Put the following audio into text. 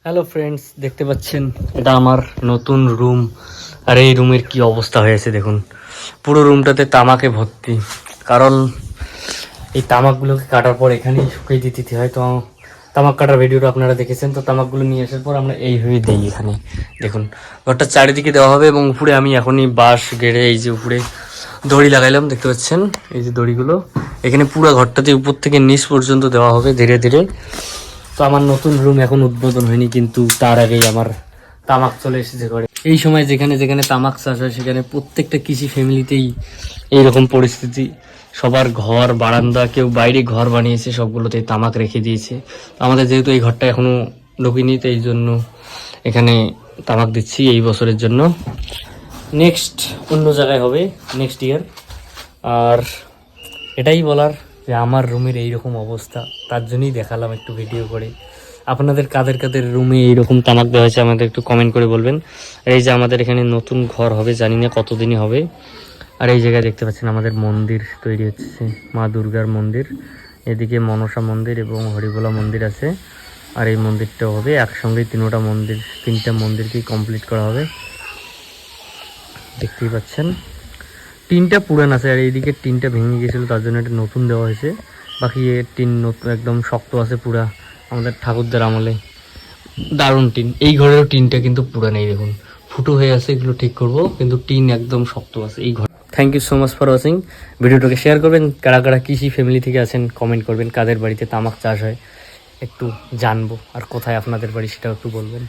Hello friends, দেখতে পাচ্ছেন এটা আমার নতুন রুম। আর এই রুমের কি অবস্থা হয়েছে দেখুন, পুরো রুমটাতে তামাকে ভর্তি। কারণ এই তামাকগুলোকে কাটার পর এখানেই শুকিয়ে দিতে হয়। তো তামাক কাটার ভিডিওটা আপনারা দেখেছেন। তো তামাকগুলো নিয়ে আসার পর আমরা এইভাবে দিই এখানে। দেখুন ঘরটা চারিদিকে দেওয়া হবে এবং উপরে আমি এখনই বাঁশ গেড়ে এই যে উপরে দড়ি লাগাইলাম, দেখতে পাচ্ছেন এই যে দড়িগুলো। এখানে পুরো ঘরটাতে উপর থেকে নিচ পর্যন্ত দেওয়া হবে ধীরে ধীরে। তো আমার নতুন রুম এখন উদ্বোধন হয়নি, কিন্তু তার আগেই আমার তামাক চলে এসেছে ঘরে। এই সময় যেখানে যেখানে তামাক চাষ হয় সেখানে প্রত্যেকটা কৃষি ফ্যামিলিতেই এইরকম পরিস্থিতি। সবার ঘর বারান্দা, কেউ বাইরে ঘর বানিয়েছে, সবগুলোতেই তামাক রেখে দিয়েছে। আমাদের যেহেতু এই ঘরটা এখনো ঢুকিনি, তো এই জন্য এখানে তামাক দিচ্ছি এই বছরের জন্য। নেক্সট অন্য জায়গায় হবে নেক্সট ইয়ার। আর এটাই বলার যে আমার রুমের এইরকম অবস্থা, তার জন্যই দেখালাম একটু ভিডিও করে। আপনাদের কাদের কাদের রুমে এইরকম তামাক দেওয়া হয়েছে আমাদের একটু কমেন্ট করে বলবেন। আর এই যে আমাদের এখানে নতুন ঘর হবে, জানি না কতদিনই হবে। আর এই জায়গায় দেখতে পাচ্ছেন আমাদের মন্দির তৈরি হচ্ছে, মা দুর্গার মন্দির। এদিকে মনসা মন্দির এবং হরিবোলা মন্দির আছে। আর এই মন্দিরটাও হবে একসঙ্গেই, তিনটা মন্দিরকেই কমপ্লিট করা হবে। দেখতেই পাচ্ছেন টিনটা পুরান আছে, আর এইদিকে টিনটা ভেঙে গেছিলো, তার জন্য এটা নতুন দেওয়া হয়েছে। বাকি এর টিন নতুন একদম শক্ত আছে পুরা, আমাদের ঠাকুরদার আমলে দারুণ টিন। এই ঘরেরও টিনটা কিন্তু পুরান, এই দেখুন ফুটো হয়ে আছে, এগুলো ঠিক করব, কিন্তু টিন একদম শক্ত আছে এই ঘর। Thank you so much for watching. ভিডিওটাকে শেয়ার করবেন, কারা কারা কৃষি ফ্যামিলি থেকে আছেন কমেন্ট করবেন, কাদের বাড়িতে তামাক চাষ হয় একটু জানবো, আর কোথায় আপনাদের বাড়ি সেটাও একটু বলবেন।